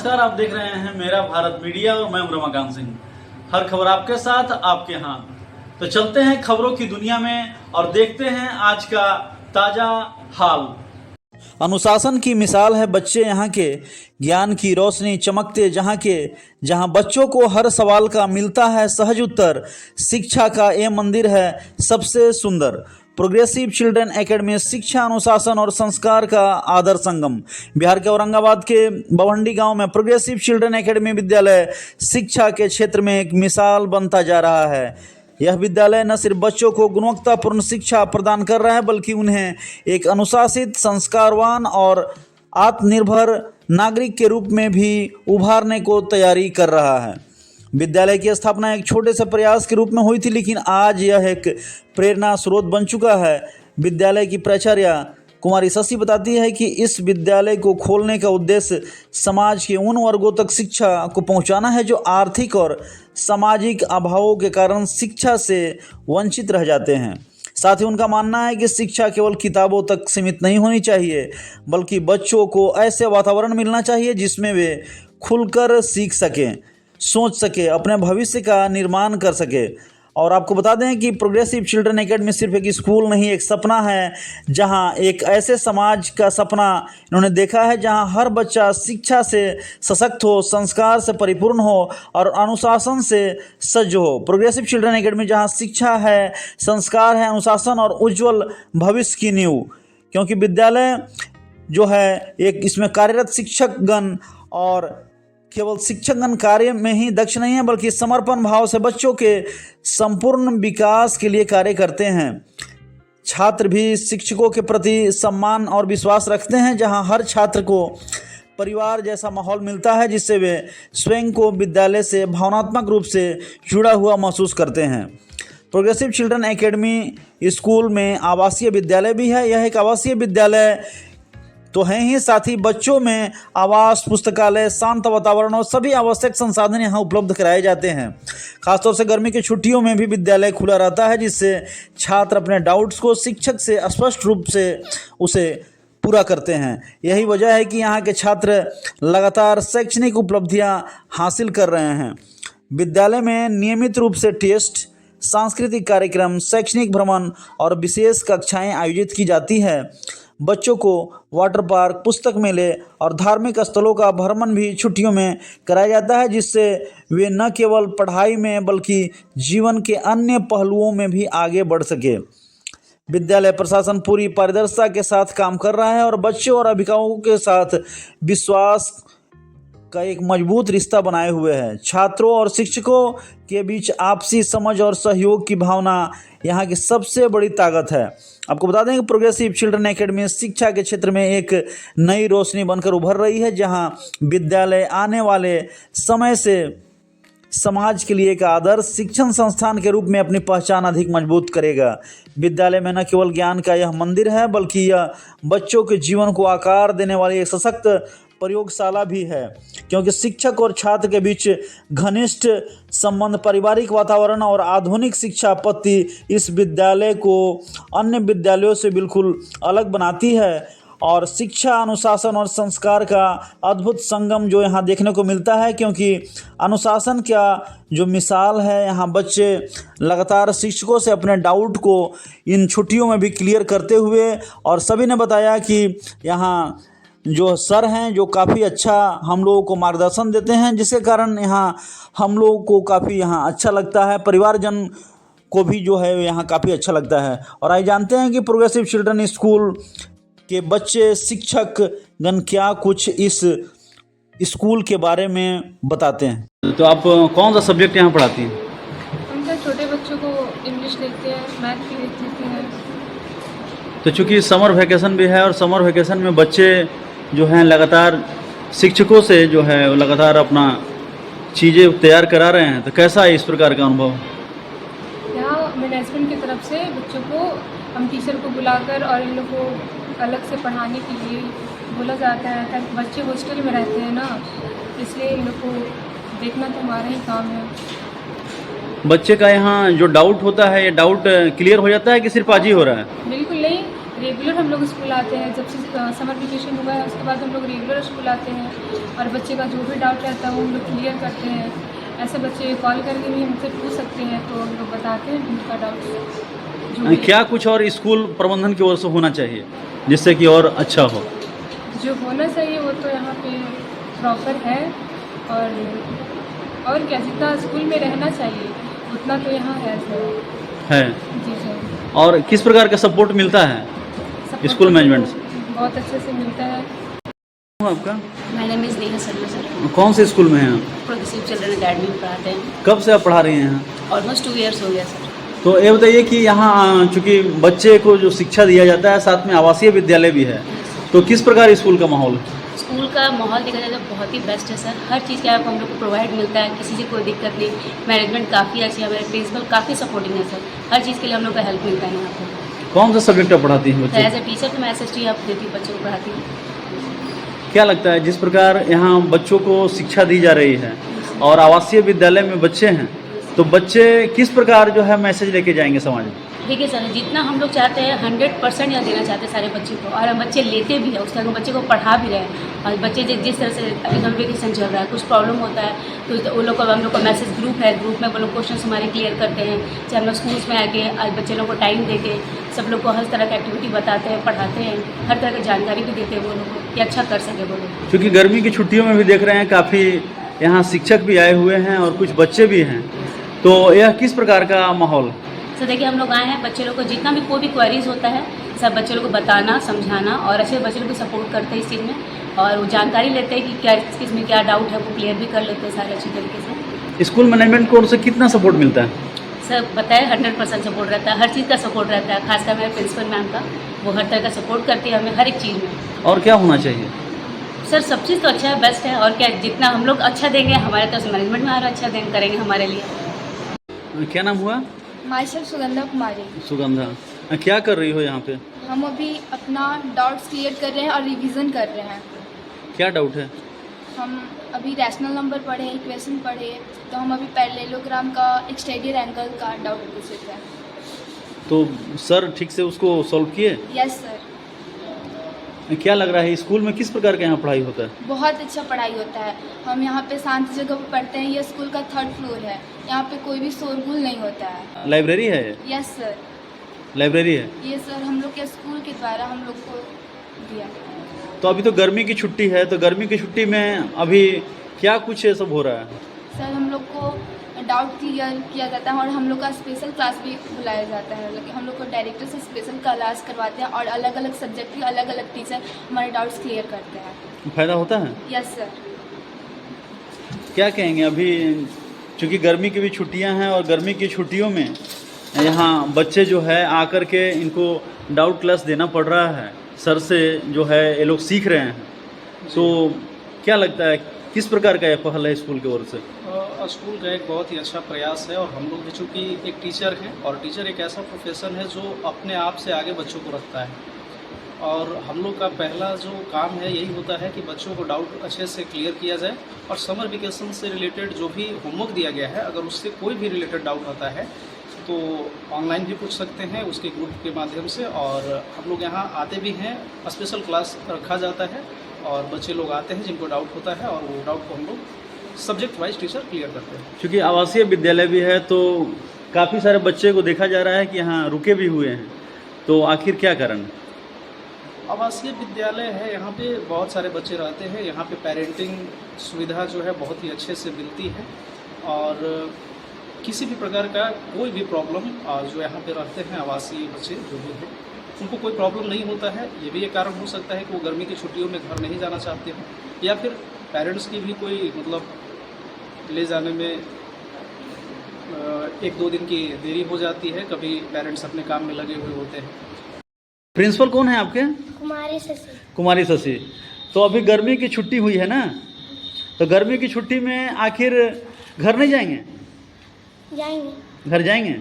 नमस्कार, आप देख रहे हैं मेरा भारत मीडिया और मैं हूं रमाकांत सिंह। हर खबर आपके साथ, आपके यहाँ। तो चलते हैं खबरों की दुनिया में और देखते हैं आज का ताजा हाल। अनुशासन की मिसाल है बच्चे यहाँ के, ज्ञान की रोशनी चमकते जहाँ बच्चों को हर सवाल का मिलता है सहज उत्तर। शिक्षा का ये मंदिर है सबसे सुंदर। प्रोग्रेसिव चिल्ड्रन एकेडमी शिक्षा, अनुशासन और संस्कार का आदर संगम। बिहार के औरंगाबाद के बवंडी गांव में प्रोग्रेसिव चिल्ड्रन एकेडमी विद्यालय शिक्षा के क्षेत्र में एक मिसाल बनता जा रहा है। यह विद्यालय न सिर्फ बच्चों को गुणवत्तापूर्ण शिक्षा प्रदान कर रहा है, बल्कि उन्हें एक अनुशासित, संस्कारवान और आत्मनिर्भर नागरिक के रूप में भी उभारने को तैयारी कर रहा है। विद्यालय की स्थापना एक छोटे से प्रयास के रूप में हुई थी, लेकिन आज यह एक प्रेरणा स्रोत बन चुका है। विद्यालय की प्राचार्य कुमारी शशि बताती है कि इस विद्यालय को खोलने का उद्देश्य समाज के उन वर्गों तक शिक्षा को पहुंचाना है जो आर्थिक और सामाजिक अभावों के कारण शिक्षा से वंचित रह जाते हैं। साथ ही उनका मानना है कि शिक्षा केवल किताबों तक सीमित नहीं होनी चाहिए, बल्कि बच्चों को ऐसे वातावरण मिलना चाहिए जिसमें वे खुलकर सीख सकें, सोच सके, अपने भविष्य का निर्माण कर सके। और आपको बता दें कि प्रोग्रेसिव चिल्ड्रन एकेडमी सिर्फ एक स्कूल नहीं, एक सपना है, जहां एक ऐसे समाज का सपना इन्होंने देखा है जहां हर बच्चा शिक्षा से सशक्त हो, संस्कार से परिपूर्ण हो और अनुशासन से सज्ज हो। प्रोग्रेसिव चिल्ड्रन एकेडमी जहां शिक्षा है, संस्कार है, अनुशासन और उज्जवल भविष्य की नींव। क्योंकि विद्यालय जो है एक इसमें कार्यरत शिक्षकगण और केवल शिक्षकगण कार्य में ही दक्ष नहीं है, बल्कि समर्पण भाव से बच्चों के संपूर्ण विकास के लिए कार्य करते हैं। छात्र भी शिक्षकों के प्रति सम्मान और विश्वास रखते हैं, जहां हर छात्र को परिवार जैसा माहौल मिलता है, जिससे वे स्वयं को विद्यालय से भावनात्मक रूप से जुड़ा हुआ महसूस करते हैं। प्रोग्रेसिव चिल्ड्रन एकेडमी स्कूल में आवासीय विद्यालय भी है। यह एक आवासीय विद्यालय तो हैं ही, साथ ही बच्चों में आवास, पुस्तकालय, शांत वातावरण और सभी आवश्यक संसाधन यहाँ उपलब्ध कराए जाते हैं। खासतौर से गर्मी की छुट्टियों में भी विद्यालय खुला रहता है, जिससे छात्र अपने डाउट्स को शिक्षक से स्पष्ट रूप से उसे पूरा करते हैं। यही वजह है कि यहाँ के छात्र लगातार शैक्षणिक उपलब्धियाँ हासिल कर रहे हैं। विद्यालय में नियमित रूप से टेस्ट, सांस्कृतिक कार्यक्रम, शैक्षणिक भ्रमण और विशेष कक्षाएँ आयोजित की जाती है। बच्चों को वाटर पार्क, पुस्तक मेले और धार्मिक स्थलों का भ्रमण भी छुट्टियों में कराया जाता है, जिससे वे न केवल पढ़ाई में बल्कि जीवन के अन्य पहलुओं में भी आगे बढ़ सके। विद्यालय प्रशासन पूरी पारदर्शिता के साथ काम कर रहा है और बच्चों और अभिभावकों के साथ विश्वास का एक मजबूत रिश्ता बनाए हुए है। छात्रों और शिक्षकों के बीच आपसी समझ और सहयोग की भावना यहाँ की सबसे बड़ी ताकत है। आपको बता दें कि प्रोग्रेसिव चिल्ड्रन एकेडमी शिक्षा के क्षेत्र में एक नई रोशनी बनकर उभर रही है, जहां विद्यालय आने वाले समय से समाज के लिए एक आदर्श शिक्षण संस्थान के रूप में अपनी पहचान अधिक मजबूत करेगा। विद्यालय में न केवल ज्ञान का यह मंदिर है, बल्कि यह बच्चों के जीवन को आकार देने वाली एक सशक्त प्रयोगशाला भी है। क्योंकि शिक्षक और छात्र के बीच घनिष्ठ संबंध, पारिवारिक वातावरण और आधुनिक शिक्षा पद्धति इस विद्यालय को अन्य विद्यालयों से बिल्कुल अलग बनाती है और शिक्षा, अनुशासन और संस्कार का अद्भुत संगम जो यहाँ देखने को मिलता है। क्योंकि अनुशासन का जो मिसाल है, यहाँ बच्चे लगातार शिक्षकों से अपने डाउट को इन छुट्टियों में भी क्लियर करते हुए, और सभी ने बताया कि यहाँ जो सर हैं जो काफ़ी अच्छा हम लोगों को मार्गदर्शन देते हैं, जिसके कारण यहाँ हम लोगों को काफ़ी यहाँ अच्छा लगता है। परिवारजन को भी जो है यहाँ काफ़ी अच्छा लगता है। और आइए जानते हैं कि प्रोग्रेसिव चिल्ड्रन स्कूल के बच्चे, शिक्षक गण क्या कुछ इस स्कूल के बारे में बताते हैं। तो आप कौन सा सब्जेक्ट यहाँ पढ़ाती हैं? हम तो छोटे बच्चों को इंग्लिश लिखते हैं, मैथ भी लिख लेते हैं। तो चूँकि समर वैकेशन भी है और समर वैकेशन में बच्चे जो हैं लगातार शिक्षकों से जो है वो लगातार अपना चीज़ें तैयार करा रहे हैं, तो कैसा है इस प्रकार का अनुभव? यहाँ मैनेजमेंट की तरफ से बच्चों को हम टीचर को बुलाकर और इन लोग को अलग से पढ़ाने के लिए बोला जाता है, ताकि बच्चे हॉस्टल में रहते हैं ना, इसलिए इन लोग को देखना तो हमारा ही काम है। बच्चे का यहाँ जो डाउट होता है, ये डाउट क्लियर हो जाता है कि सिर्फ आज ही हो रहा है? बिल्कुल नहीं, रेगुलर हम लोग स्कूल आते हैं। जब से समर वेकेशन हुआ है उसके बाद हम लोग रेगुलर स्कूल आते हैं और बच्चे का जो भी डाउट रहता है वो हम लोग क्लियर करते हैं। ऐसे बच्चे कॉल करके भी हमसे पूछ सकते हैं तो हम लोग बताते हैं उनका डाउट जो भी क्या कुछ और स्कूल प्रबंधन की ओर से होना चाहिए जिससे कि और अच्छा हो? जो होना चाहिए वो तो यहाँ पे प्रॉपर है और क्या, जितना स्कूल में रहना चाहिए उतना तो यहाँ है सर। है। जी सर। और किस प्रकार का सपोर्ट मिलता है सपोर्ट स्कूल तो मैनेजमेंट से? बहुत अच्छे से मिलता है। आपका my name is Neha Sharma sir. कौन से स्कूल में हैं आप? प्रोग्रेसिव चिल्ड्रन अकेडमी में पढ़ाते हैं। कब से आप पढ़ा रही हैं यहाँ? ऑलमोस्ट 2 ईयर्स हो गया सर। तो ये बताइए कि यहाँ चूँकि बच्चे को जो शिक्षा दिया जाता है साथ में आवासीय विद्यालय भी है, तो किस प्रकार स्कूल का माहौल है? स्कूल का माहौल देखा जाए तो बहुत ही बेस्ट है सर। हर चीज़ का आपको हम लोग को प्रोवाइड मिलता है, किसी से कोई दिक्कत नहीं। मैनेजमेंट काफ़ी अच्छी है, हमारे प्रिंसिपल काफ़ी सपोर्टिंग है सर। हर चीज़ के लिए हम लोग का हेल्प मिलता है यहाँ पर। कौन सा सब्जेक्ट आप पढ़ाती हैं तो बच्चे? एज ए टीचर तो मैं SST आप देती हूँ, बच्चों को पढ़ाती हूँ। क्या लगता है जिस प्रकार यहाँ बच्चों को शिक्षा दी जा रही है और आवासीय विद्यालय में बच्चे हैं, तो बच्चे किस प्रकार जो है मैसेज लेके जाएंगे समाज में? देखिए सर, जितना हम लोग चाहते हैं 100% यहाँ देना चाहते हैं सारे बच्चे को, और हम बच्चे लेते भी हैं। उसके बाद बच्चे को पढ़ा भी रहे हैं। और बच्चे जिस तरह से अभी समर वेकेशन चल रहा है, कुछ प्रॉब्लम होता है तो वो लोग का हम लोग का मैसेज ग्रुप है, ग्रुप में वो लोग क्वेश्चन हमारे क्लियर करते हैं। चाहे हम लोग स्कूल्स में आके आज बच्चे लोग को टाइम देके सब लोग को हर तरह की एक्टिविटी बताते हैं, पढ़ाते हैं, हर तरह की जानकारी भी देते हैं वो लोग को कि अच्छा कर सके वो लोग। क्योंकि गर्मी की छुट्टियों में भी देख रहे हैं काफ़ी यहाँ शिक्षक भी आए हुए हैं और कुछ बच्चे भी हैं, तो यह किस प्रकार का माहौल? सर देखिए, हम लोग आए हैं, बच्चे लोग को जितना भी कोई भी क्वेरीज होता है सब बच्चे लोग को बताना, समझाना, और अच्छे बच्चे लोग को सपोर्ट करते हैं इस चीज़ में, और वो जानकारी लेते हैं कि क्या किस में क्या डाउट है वो क्लियर भी कर लेते हैं सारे अच्छी तरीके से। स्कूल मैनेजमेंट को उनसे कितना सपोर्ट मिलता है? सर बताए 100% सपोर्ट रहता है, हर चीज़ का सपोर्ट रहता है। खासकर मेरे प्रिंसिपल मैम का, वो हर तरह का सपोर्ट करती है हमें हर एक चीज़ में। और क्या होना चाहिए? सर सब चीज़ तो अच्छा है, बेस्ट है, और क्या जितना हम लोग अच्छा देंगे हमारे तरफ से मैनेजमेंट में और अच्छा करेंगे हमारे लिए। क्या नाम हुआ? माई सेल्फ सुगंधा कुमारी। सुगंधा, क्या कर रही हो यहाँ पे? हम अभी अपना डाउट्स क्लियर कर रहे हैं और रिवीजन कर रहे हैं। क्या डाउट है? हम अभी रैशनल नंबर पढ़े, इक्वेशन पढ़े, तो हम अभी पैरेललोग्राम का एक्सटीरियर एंगल का डाउट पूछ रहे थे। तो सर ठीक से उसको सॉल्व किए? Yes sir. क्या लग रहा है स्कूल में किस प्रकार का यहाँ पढ़ाई होता है? बहुत अच्छा पढ़ाई होता है। हम यहाँ पे शांत जगह पे पढ़ते हैं। ये स्कूल का 3rd फ्लोर है। यहाँ पे कोई भी शोरगुल नहीं होता है। लाइब्रेरी है? Yes sir. लाइब्रेरी है? ये सर हम लोग के स्कूल के द्वारा हम लोग को दिया। तो अभी तो गर्मी की छुट्टी है, तो गर्मी की छुट्टी में अभी क्या कुछ ये सब हो रहा है? सर हम लोग को डाउट क्लियर किया जाता है और हम लोग का स्पेशल क्लास भी बुलाया जाता है। लेकिन हम लोग को डायरेक्टर से स्पेशल क्लास करवाते हैं और अलग अलग सब्जेक्ट के अलग अलग टीचर हमारे डाउट्स क्लियर करते हैं। फायदा होता है? Yes sir. क्या कहेंगे अभी, चूँकि गर्मी की भी छुट्टियां हैं और गर्मी की छुट्टियों में यहाँ बच्चे जो है आकर के इनको डाउट क्लास देना पड़ रहा है, सर से जो है ये लोग सीख रहे हैं, तो क्या लगता है किस प्रकार का यह पहल है स्कूल की ओर से? स्कूल का एक बहुत ही अच्छा प्रयास है, और हम लोग भी चूँकि एक टीचर हैं, और टीचर एक ऐसा प्रोफेशन है जो अपने आप से आगे बच्चों को रखता है, और हम लोग का पहला जो काम है यही होता है कि बच्चों को डाउट अच्छे से क्लियर किया जाए, और समर वेकेशन से रिलेटेड जो भी होमवर्क दिया गया है अगर उससे कोई भी रिलेटेड डाउट आता है तो ऑनलाइन भी पूछ सकते हैं उसके ग्रुप के माध्यम से। और हम लोग यहाँ आते भी हैं, स्पेशल क्लास रखा जाता है और बच्चे लोग आते हैं जिनको डाउट होता है, और वो डाउट को हम लोग सब्जेक्ट वाइज टीचर क्लियर करते हैं। क्योंकि आवासीय विद्यालय भी है तो काफ़ी सारे बच्चे को देखा जा रहा है कि यहाँ रुके भी हुए हैं, तो आखिर क्या कारण? आवासीय विद्यालय है, यहाँ पे बहुत सारे बच्चे रहते हैं। यहाँ पे पेरेंटिंग सुविधा जो है बहुत ही अच्छे से मिलती है, और किसी भी प्रकार का कोई भी प्रॉब्लम जो यहाँ पे रहते हैं आवासीय बच्चे जो भी हैं उनको कोई प्रॉब्लम नहीं होता है। ये भी एक कारण हो सकता है कि वो गर्मी की छुट्टियों में घर नहीं जाना चाहते हैं, या फिर पेरेंट्स की भी कोई मतलब ले जाने में 1-2 दिन की देरी हो जाती है, कभी पेरेंट्स अपने काम में लगे हुए होते हैं। प्रिंसिपल कौन है आपके? कुमारी शशि। कुमारी शशि। तो अभी गर्मी की छुट्टी हुई है ना, तो गर्मी की छुट्टी में आखिर घर नहीं जाएंगे? जाएंगे। घर जाएंगे।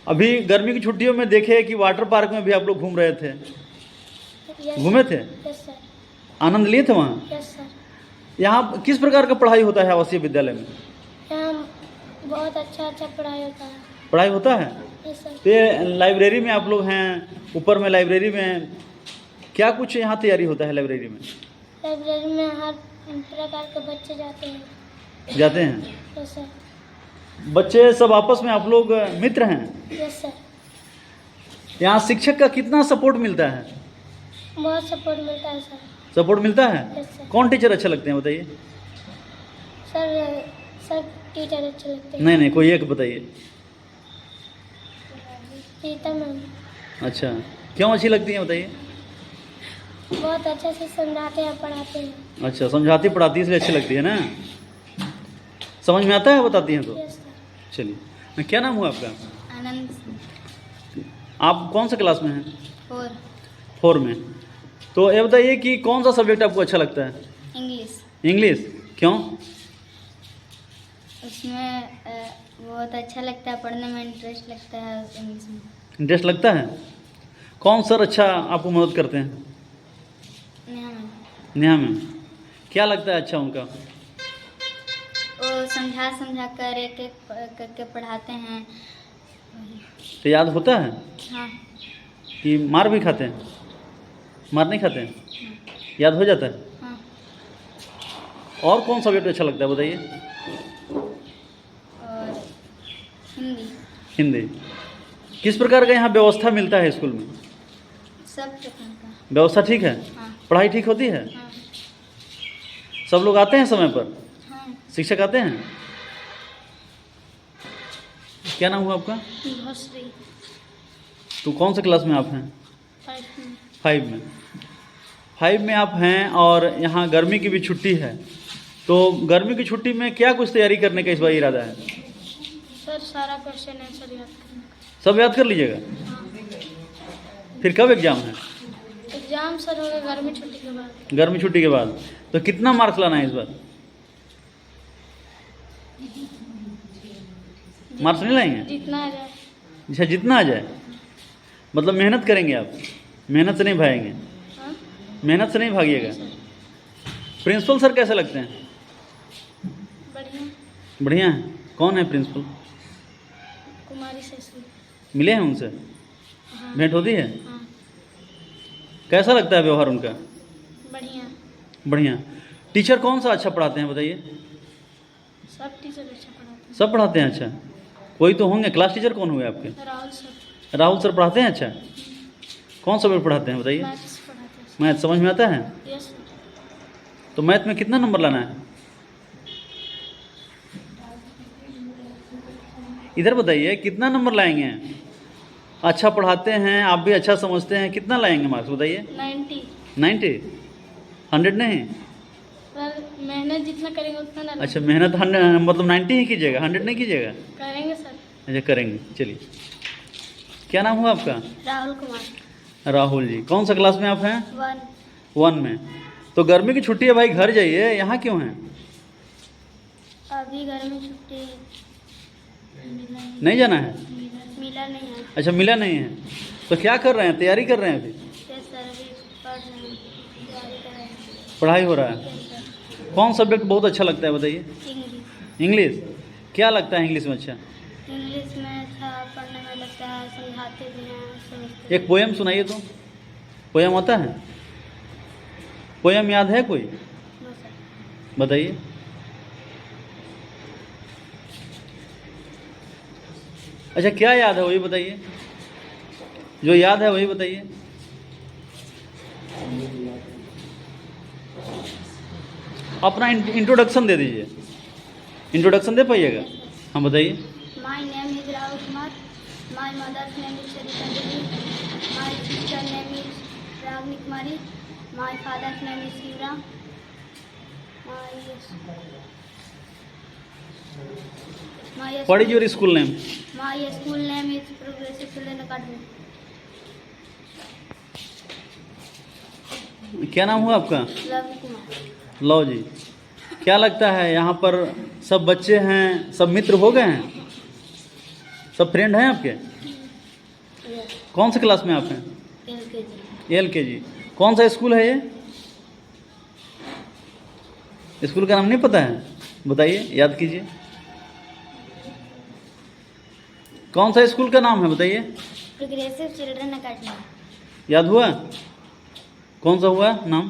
अभी गर्मी की छुट्टियों में देखे कि वाटर पार्क में भी आप लोग घूम रहे थे, घूमे थे? Yes sir. आनंद लिए थे वहाँ? Yes sir. यहाँ किस प्रकार का पढ़ाई होता है आवासीय विद्यालय में? यहाँ बहुत अच्छा पढ़ाई होता है। पढ़ाई होता है? Yes sir. तो ये लाइब्रेरी में आप लोग हैं, ऊपर में लाइब्रेरी में क्या कुछ यहाँ तैयारी होता है लाइब्रेरी में? लाइब्रेरी में हर प्रकार के बच्चे जाते हैं। जाते हैं यस सर। बच्चे सब आपस में आप लोग मित्र हैं? Yes sir. यहाँ शिक्षक का कितना सपोर्ट मिलता है? बहुत सपोर्ट मिलता है सर। सपोर्ट मिलता है? Yes sir. कौन टीचर अच्छे लगते हैं बताइए? सर सब टीचर अच्छे लगते हैं। नहीं कोई एक बताइए। रीता मैम अच्छा, क्यों अच्छी लगती हैं बताइए? बहुत अच्छे से समझाते हैं, पढ़ाते हैं। अच्छा, समझाती पढ़ाती इसलिए अच्छी लगती है ना? समझ में आता है बताती हैं तो? Yes sir. चलिए, क्या नाम हुआ आपका? आनंद। आप कौन सा क्लास में हैं? 4 4 में। तो ये बताइए कि कौन सा सब्जेक्ट आपको अच्छा लगता है? इंग्लिश। इंग्लिश, क्यों? उसमें बहुत अच्छा लगता है, पढ़ने में इंटरेस्ट लगता है इंग्लिश में। इंटरेस्ट लगता है? कौन सर अच्छा आपको मदद करते हैं? नेहा मैम। नेहा मैम, क्या लगता है अच्छा उनका? वो समझा कर एक एक करके पढ़ाते हैं। तो याद होता है हाँ। कि मार भी खाते हैं? मार नहीं खाते हैं? याद हो जाता है? हाँ। और कौन सब्जेक्ट अच्छा लगता है बताइए? और हिंदी। हिंदी। किस प्रकार का यहाँ व्यवस्था मिलता है स्कूल में? सब प्रकार का व्यवस्था ठीक है? हाँ। पढ़ाई ठीक होती है? हाँ। सब लोग आते हैं समय पर? हाँ। शिक्षक आते हैं? क्या नाम हुआ आपका? भोसरी। तो कौन से क्लास में आप हैं? 5 में। 5 में आप हैं और यहाँ गर्मी की भी छुट्टी है, तो गर्मी की छुट्टी में क्या कुछ तैयारी करने का इस बार इरादा है? सर सारा क्वेश्चन आंसर याद करना। सब याद कर लीजिएगा? फिर कब एग्जाम है? एग्जाम सर होगा गर्मी छुट्टी के बाद। गर्मी छुट्टी के बाद। तो कितना मार्क्स लाना है इस बार? मार्क्स नहीं लाएंगे? जितना आ जाए। अच्छा, जितना आ जाए। मतलब मेहनत करेंगे आप? मेहनत से नहीं भागेंगे? हाँ? मेहनत से नहीं भागिएगा? प्रिंसिपल सर कैसे लगते हैं? बढ़िया। बढ़िया है। कौन है प्रिंसिपल? कुमारी शशि। मिले हैं उनसे? हाँ। भेंट होती है? हाँ। कैसा लगता है व्यवहार उनका? बढ़िया। बढ़िया। टीचर कौन सा अच्छा पढ़ाते हैं बताइए? सब टीचर अच्छा पढ़ाते सब पढ़ाते हैं अच्छा? कोई तो होंगे। क्लास टीचर कौन हुए आपके? हैं। राहुल सर। राहुल सर पढ़ाते हैं अच्छा? कौन सा पेपर पढ़ाते हैं बताइए? मैथ्स पढ़ाते हैं। मैथ समझ में आता है? Yes sir. तो मैथ में कितना नंबर लाना है? इधर बताइए, कितना नंबर लाएंगे? अच्छा पढ़ाते हैं, आप भी अच्छा समझते हैं, कितना लाएंगे मार्क्स बताइए? 90। 90? 100 नहीं? सर मेहनत जितना करेंगे उतना ना। अच्छा, मेहनत 100 मतलब 90 ही कीजिएगा, 100 नहीं कीजिएगा? करेंगे सर। अच्छा, करेंगे। चलिए, क्या नाम हुआ आपका? राहुल कुमार। राहुल जी। कौन सा क्लास में आप हैं? 1। 1 में। तो गर्मी की छुट्टी है भाई, घर जाइए, यहाँ क्यों हैं? अभी गर्मी छुट्टी नहीं जाना है? मिला नहीं है। अच्छा, मिला नहीं है। तो क्या कर रहे हैं? तैयारी कर रहे हैं अभी? यस सर, अभी पढ़ रहे हैं, तैयारी कर रहे हैं। पढ़ाई हो रहा है? Yes sir. कौन सब्जेक्ट बहुत अच्छा लगता है बताइए? इंग्लिश। इंग्लिश। क्या लगता है इंग्लिश में अच्छा? इंग्लिश में अच्छा पढ़ने में लगता है, समझाते भी हैं, समझते एक पोएम सुनाइए तो। पोएम आता है? पोएम याद है कोई? हैं सर। बताइए। अच्छा, क्या याद है वही बताइए, जो याद है वही बताइए। अपना इंट्रोडक्शन दे दीजिए। इंट्रोडक्शन दे पाइएगा? हाँ बताइए। My name is Rahul Kumar. My mother's name is Sarita Devi. My sister name is Ragini Kumari. My father's name is Shivram. What is your school name? My school name is progressive children academy. क्या नाम हुआ आपका? रवि कुमार। लो जी। क्या लगता है यहाँ पर सब बच्चे हैं, सब मित्र हो गए हैं, सब फ्रेंड हैं आपके? कौन से क्लास में आप हैं? LKG। LKG। कौन सा स्कूल है ये? स्कूल का नाम नहीं पता है? बताइए, याद कीजिए। कौन सा स्कूल का नाम है बताइए? Progressive children academy. याद हुआ? कौन सा हुआ नाम?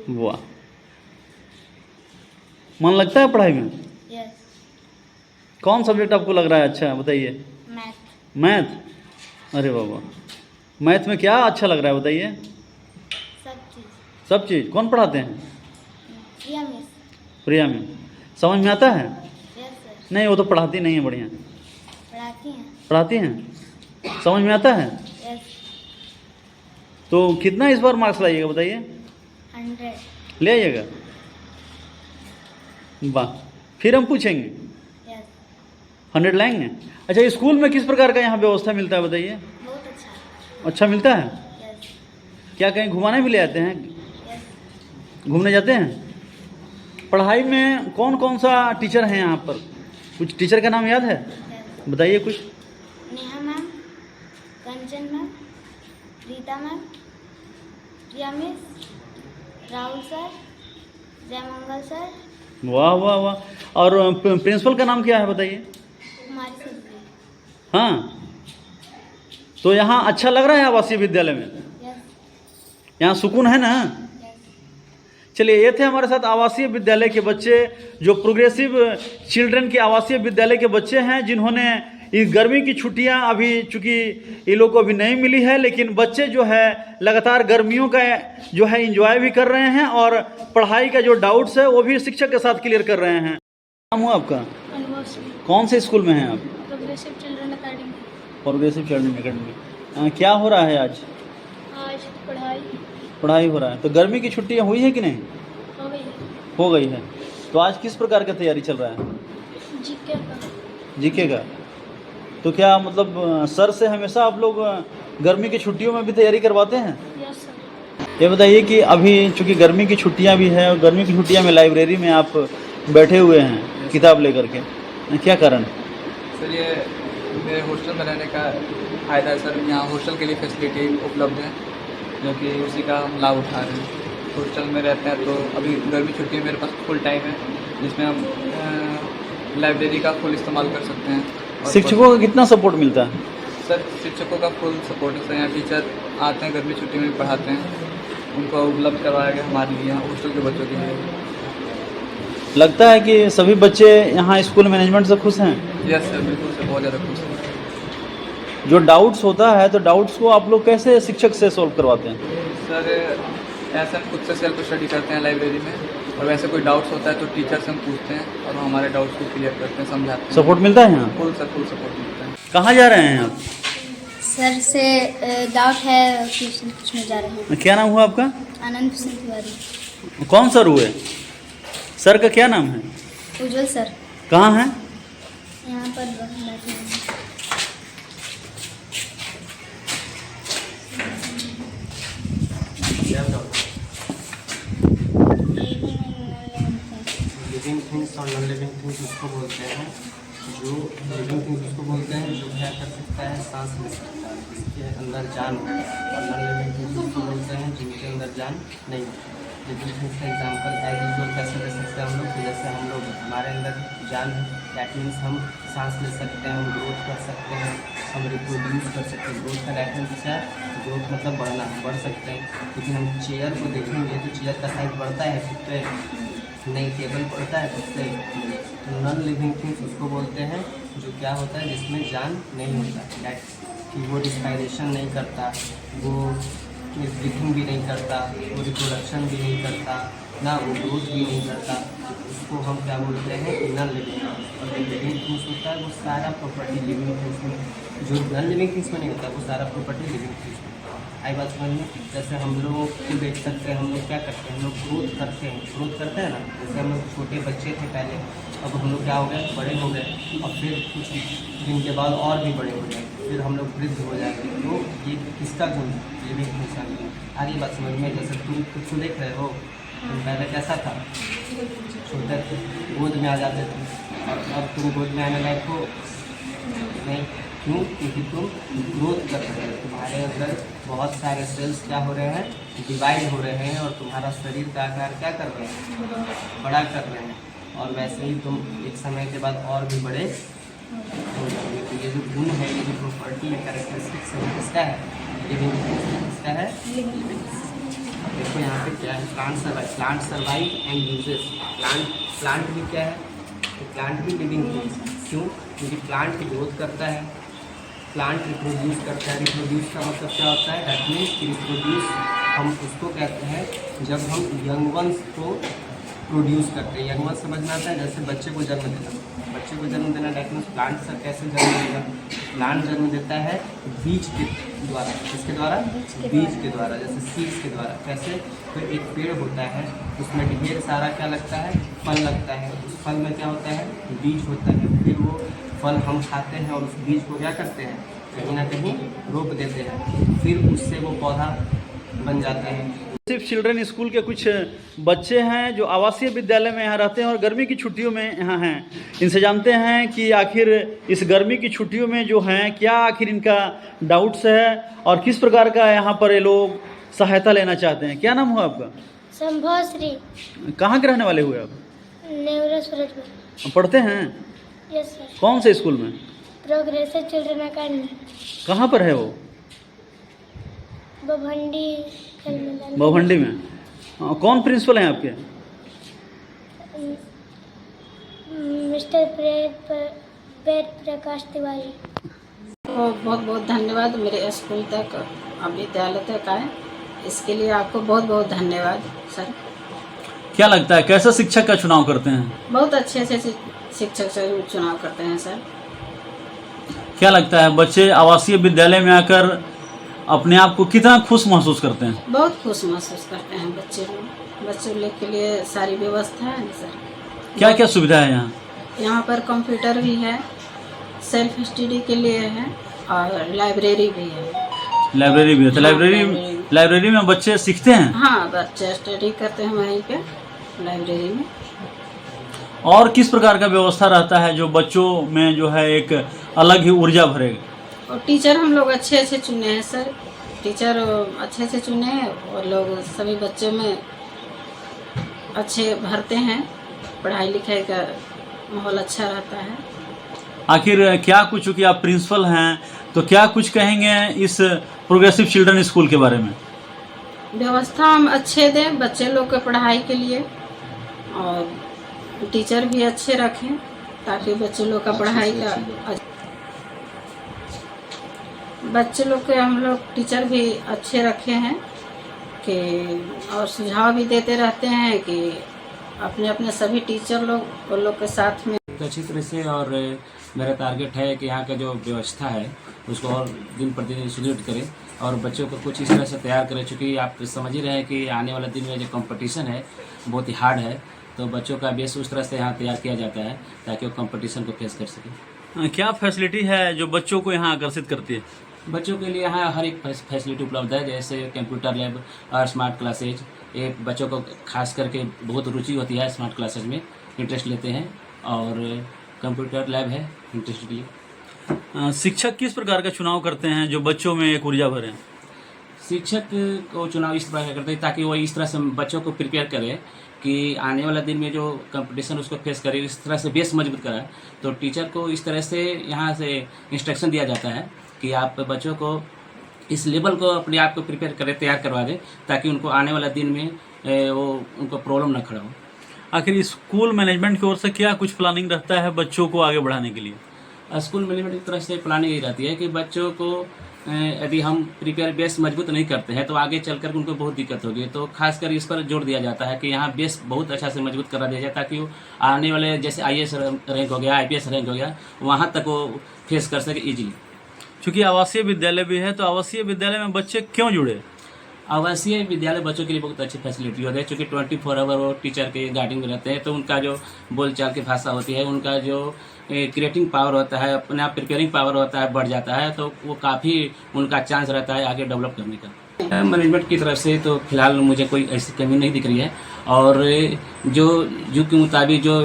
वाह, मन लगता है पढ़ाई में? यस। कौन सब्जेक्ट आपको लग रहा है अच्छा, बताइए? मैथ। मैथ? अरे बाबा, मैथ में क्या अच्छा लग रहा है बताइए? सब चीज़। सब चीज़। कौन पढ़ाते हैं? प्रिया मिस। प्रिया में। समझ में आता है? Yes sir. नहीं, वो तो पढ़ाती नहीं है बढ़िया। पढ़ाती हैं। पढ़ाती हैं? समझ में आता है? यस। तो कितना इस बार मार्क्स लाइएगा बताइए? 100। ले आइएगा। वाह, फिर हम पूछेंगे। यस। 100 लाएंगे। अच्छा, स्कूल में किस प्रकार का यहाँ व्यवस्था मिलता है बताइए? बहुत अच्छा। अच्छा मिलता है? यस। क्या कहीं घुमाने भी ले आते हैं? यस। घूमने जाते हैं? पढ़ाई में कौन कौन सा टीचर हैं यहाँ पर? कुछ टीचर का नाम याद है? यस। बताइए कुछ। Neha ma'am, Kanchan ma'am, Rita ma'am, Priya miss, Rahul sir, Jaymangal sir, वाह वाह वाह। और प्रिंसिपल का नाम क्या है बताइए? कुमारी सब्जी। हाँ, तो यहाँ अच्छा लग रहा है आवासीय विद्यालय में? यस। यहाँ सुकून है ना? यस। चलिए, ये थे हमारे साथ आवासीय विद्यालय के बच्चे, जो प्रोग्रेसिव चिल्ड्रन के आवासीय विद्यालय के बच्चे हैं, जिन्होंने इस गर्मी की छुट्टियां अभी चूँकि ये लोग को अभी नहीं मिली है, लेकिन बच्चे जो है लगातार गर्मियों का जो है एंजॉय भी कर रहे हैं और पढ़ाई का जो डाउट्स है वो भी शिक्षक के साथ क्लियर कर रहे हैं। नाम हुआ आपका? कौन से स्कूल में हैं आप? Progressive children academy. Progressive children academy. क्या हो रहा है आज? आज पढ़ाई हो रहा है। तो गर्मी की छुट्टियां हुई है कि नहीं? हो गई। हो गई है। तो आज किस प्रकार का तैयारी चल रहा है? जीके का। तो क्या मतलब सर से हमेशा आप लोग गर्मी की छुट्टियों में भी तैयारी करवाते हैं? Yes sir. ये बताइए कि अभी चूँकि गर्मी की छुट्टियां भी है और गर्मी की छुट्टियां में लाइब्रेरी में आप बैठे हुए हैं किताब लेकर के, क्या कारण? सर ये मेरे हॉस्टल में रहने का फ़ायदा है सर। यहाँ हॉस्टल के लिए फैसिलिटी उपलब्ध है, जो कि उसी का हम लाभ उठा रहे हैं। हॉस्टल में रहते हैं तो अभी गर्मी छुट्टी में मेरे पास फुल टाइम है, जिसमें हम लाइब्रेरी का फुल इस्तेमाल कर सकते हैं। शिक्षकों का कितना सपोर्ट मिलता है? सर शिक्षकों का फुल सपोर्ट है सर। यहाँ टीचर आते हैं, गर्मी छुट्टी में भी पढ़ाते हैं, उनको उपलब्ध करवाया गया हमारे लिए, यहाँ हॉस्टल के बच्चों के लिए। लगता है कि सभी बच्चे यहाँ स्कूल मैनेजमेंट से खुश हैं? यस सर, बिल्कुल सर, बहुत ज़्यादा खुश है। जो डाउट्स होता है तो डाउट्स को आप लोग कैसे शिक्षक से सॉल्व करवाते हैं? सर ऐसा हम खुद से सेल्फ स्टडी करते हैं लाइब्रेरी में, और वैसे कोई डाउट्स होता है तो टीचर से हम पूछते हैं और वो हमारे डाउट्स को क्लियर करते हैं, समझाते हैं। सपोर्ट मिलता है यहाँ? फुल सर, फुल सपोर्ट मिलता है। कहाँ जा रहे हैं आप? सर से डाउट है, ट्यूशन पूछने जा रहे हैं। क्या नाम हुआ आपका? आनंद सिंह तिवारी। कौन सर हुए? सर का क्या नाम है? उज्जवल सर। कहाँ हैं? यहाँ पर बैठे हैं। लिविंग थिंग्स और नॉन लिविंग थिंग्स उसको बोलते हैं। जो लिविंग थिंग्स उसको बोलते हैं जो क्या कर सकता है, सांस ले सकता है, जिसके अंदर जान हो। और नॉन लिविंग थिंग्स उसको बोलते हैं जिनके अंदर जान नहीं होती। लिविंग थिंग्स का एग्जाम्पल एज यूजल कैसे ले सकते हैं हम लोग? तो जैसे हम लोग, हमारे अंदर जान है, दैट मीन्स हम सांस ले सकते हैं, हम ग्रोथ कर सकते हैं, हम रिप्रोड्यूस कर सकते हैं। ग्रोथ का दैट मीन्स क्या है? ग्रोथ मतलब बढ़ना, बढ़ सकते हैं। लेकिन हम चेयर को देखेंगे तो चेयर का साइज बढ़ता है खुद पे नहीं, टेबल पड़ता है खुद से। तो नॉन लिविंग थिंग्स उसको बोलते हैं जो क्या होता है, जिसमें जान नहीं होता, दैट कि वो रिस्पायरेशन नहीं करता, वो ब्रीथिंग भी नहीं करता, वो रिप्रोडक्शन भी नहीं करता, ना वो ग्रोथ भी नहीं करता। उसको हम क्या बोलते हैं? Non living. और जो लिविंग थिंग्स होता है वो सारा प्रॉपर्टी लिविंग थिंग्स में, जो नॉन लिविंग थिंग्स में नहीं होता वो सारा प्रॉपर्टी लिविंग थिंग्स में। आई बात समझ में? जैसे हम लोग को देख सकते हैं, हम लोग क्या करते हैं, हम लोग ग्रोथ करते हैं, ग्रोथ करते हैं ना। जैसे हम लोग छोटे बच्चे थे पहले, अब हम लोग क्या हो गए, बड़े हो गए, और फिर कुछ दिन के बाद और भी बड़े हो गए, फिर हम लोग वृद्ध हो जाएंगे। तो ये किसका गुण? लिविंग थिंग्स का गुण। आगे बात समझ में? जैसे तुम खुद को देख रहे हो, तुम पहले कैसा था? छोटे थे, गोद में आ जाते थे, और अब तुम गोद में आने लायक हो नहीं। क्यों? क्योंकि तुम ग्रोथ कर रहे हो, तुम्हारे अंदर बहुत सारे सेल्स क्या हो रहे हैं, डिवाइड हो रहे हैं, और तुम्हारा शरीर का आकार क्या कर रहे हैं, बड़ा कर रहे हैं। और वैसे ही तुम एक समय के बाद और भी बड़े हो जाओगे। ये जो गुण है, ये जो प्रॉपर्टी है, कैरेक्टरिस्टिक्स है, किसका है? Living things. किसका है? देखो यहाँ पे क्या है, plant survive and uses. Plant भी क्या है? तो प्लांट भी लिविंग थिंग्स। क्यों? क्योंकि प्लांट ग्रोथ करता है, प्लांट रिप्रोड्यूस करता है। रिप्रोड्यूस का मतलब क्या होता है? दैट मीन्स कि रिप्रोड्यूस हम उसको कहते हैं जब हम यंग वंस को प्रोड्यूस करते हैं। यंग वंस समझ में आता है? जैसे बच्चे को जन्म देना। बच्चे को जन्म देना दैट मीन्स प्लांट सर कैसे जन्म देगा? प्लांट जन्म देता है बीज के द्वारा। किसके द्वारा? बीज के द्वारा, जैसे सीड्स के द्वारा। कैसे? तो एक पेड़ होता है, उसमें ढेर सारा क्या लगता है? फल लगता है। उस फल में क्या होता है? बीज होता है। फिर वो फल हम खाते हैं और उस बीज को क्या करते हैं? कहीं ना कहीं रोप देते हैं, फिर उससे वो पौधा बन जाते हैं। सिर्फ चिल्ड्रन स्कूल के कुछ बच्चे हैं जो आवासीय विद्यालय में यहाँ रहते हैं और गर्मी की छुट्टियों में यहाँ हैं। इनसे जानते हैं कि आखिर इस गर्मी की छुट्टियों में जो हैं क्या आखिर इनका डाउट्स है और किस प्रकार का यहाँ पर ये लोग सहायता लेना चाहते हैं। क्या नाम हुआ आपका? संभवश्री। कहाँ के रहने वाले हुए आप? नेवरा सूरजपुर। पढ़ते हैं? Yes sir. कौन से स्कूल में? प्रोग्रेसिव चिल्ड्रन अकेडमी, कहाँ पर है वो? बभंडी खेल मैदान। बभंडी में। कौन प्रिंसिपल हैं आपके? मिस्टर वेद प्रकाश तिवारी। बहुत बहुत धन्यवाद मेरे स्कूल तक और विद्यालय तक आए, इसके लिए आपको बहुत बहुत धन्यवाद सर। क्या लगता है कैसा शिक्षक का चुनाव करते हैं? बहुत अच्छे से शिक्षक से चुनाव करते हैं सर। क्या लगता है बच्चे आवासीय विद्यालय में आकर अपने आप को कितना खुश महसूस करते हैं? बहुत खुश महसूस करते हैं बच्चे लोग के लिए सारी व्यवस्था है ना सर। क्या क्या सुविधा है यहाँ? यहाँ पर कंप्यूटर भी है, सेल्फ स्टडी के लिए है और लाइब्रेरी भी है। लाइब्रेरी भी है तो लाइब्रेरी में बच्चे सीखते हैं? हाँ, बच्चे स्टडी करते हैं वहीं पे लाइब्रेरी में। और किस प्रकार का व्यवस्था रहता है जो बच्चों में जो है एक अलग ही ऊर्जा भरेगा? और टीचर हम लोग अच्छे से चुने हैं सर, टीचर अच्छे से चुने हैं और लोग सभी बच्चों में अच्छे भरते हैं, पढ़ाई लिखाई का माहौल अच्छा रहता है। आखिर क्या कुछ, चूँकि आप प्रिंसिपल हैं तो क्या कुछ कहेंगे इस प्रोग्रेसिव चिल्ड्रन स्कूल के बारे में? व्यवस्था हम अच्छे दें बच्चे लोग के पढ़ाई के लिए और टीचर भी अच्छे रखें ताकि बच्चे लोग का पढ़ाई का बच्चे लोग के हम लोग टीचर भी अच्छे रखे हैं कि और सुझाव भी देते रहते हैं कि अपने अपने सभी टीचर लोग उन लोग के साथ में अच्छी तरह से। और मेरा टारगेट है कि यहाँ का जो व्यवस्था है उसको और दिन प्रतिदिन सुदृढ़ करें और बच्चों को कुछ इस तरह से तैयार करें। चूँकि आप समझ ही रहे हैं कि आने वाले दिन में जो कंपटीशन है बहुत ही हार्ड है, तो बच्चों का बेस उस तरह से यहाँ तैयार किया जाता है ताकि वो कंपटीशन को फेस कर सकें। क्या फैसिलिटी है जो बच्चों को यहाँ आकर्षित करती है? बच्चों के लिए यहाँ हर एक फैसिलिटी उपलब्ध है, जैसे कंप्यूटर लैब और स्मार्ट क्लासेज। ये बच्चों को खास करके बहुत रुचि होती है, स्मार्ट क्लासेज में इंटरेस्ट लेते हैं और कंप्यूटर लैब है इंटरेस्ट के लिए। शिक्षक किस प्रकार का चुनाव करते हैं जो बच्चों में एक ऊर्जा भरे? शिक्षक को चुनाव इस प्रकार करते हैं ताकि वो इस तरह से बच्चों को प्रिपेयर करे कि आने वाला दिन में जो कंपटीशन उसको फेस करे, इस तरह से बेस मजबूत कराए। तो टीचर को इस तरह से यहाँ से इंस्ट्रक्शन दिया जाता है कि आप बच्चों को इस लेवल को अपने आप को प्रिपेयर करें, तैयार करवा दें ताकि उनको आने वाला दिन में वो उनको प्रॉब्लम ना खड़ा हो। आखिर स्कूल मैनेजमेंट की ओर से क्या कुछ प्लानिंग रहता है बच्चों को आगे बढ़ाने के लिए? स्कूल मैनेजमेंट की तरफ से प्लानिंग यही रहती है कि बच्चों को यदि हम प्रिपेयर बेस मजबूत नहीं करते हैं तो आगे चलकर उनको बहुत दिक्कत होगी। तो खासकर इस पर जोर दिया जाता है कि यहाँ बेस बहुत अच्छा से मजबूत करा दिया जाए ताकि वो आने वाले जैसे IAS रैंक हो गया, IPS रैंक हो गया, वहाँ तक वो फेस कर सके ईजिली। चूँकि आवासीय विद्यालय भी है तो आवासीय विद्यालय में बच्चे क्यों जुड़े? आवासीय विद्यालय बच्चों के लिए बहुत अच्छी फैसिलिटी होती है, चूँकि 24 आवर वो टीचर के गाइडिंग में रहते हैं, तो उनका जो बोलचाल की भाषा होती है, उनका जो क्रिएटिंग पावर होता है, अपने आप प्रिपेयरिंग पावर होता है, बढ़ जाता है। तो वो काफ़ी उनका चांस रहता है आगे डेवलप करने का। मैनेजमेंट की तरफ से तो फिलहाल मुझे कोई ऐसी कमी नहीं दिख रही है और जो युग के मुताबिक जो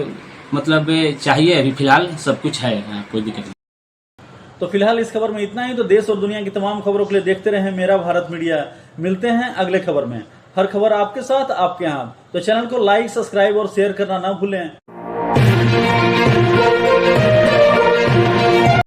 मतलब चाहिए अभी फिलहाल सब कुछ है, कोई दिक्कत नहीं। तो फिलहाल इस खबर में इतना ही। तो देश और दुनिया की तमाम खबरों के लिए देखते रहें मेरा भारत मीडिया। मिलते हैं अगले खबर में। हर खबर आपके साथ, आपके हाथ। तो चैनल को लाइक, सब्सक्राइब और शेयर करना ना भूलें।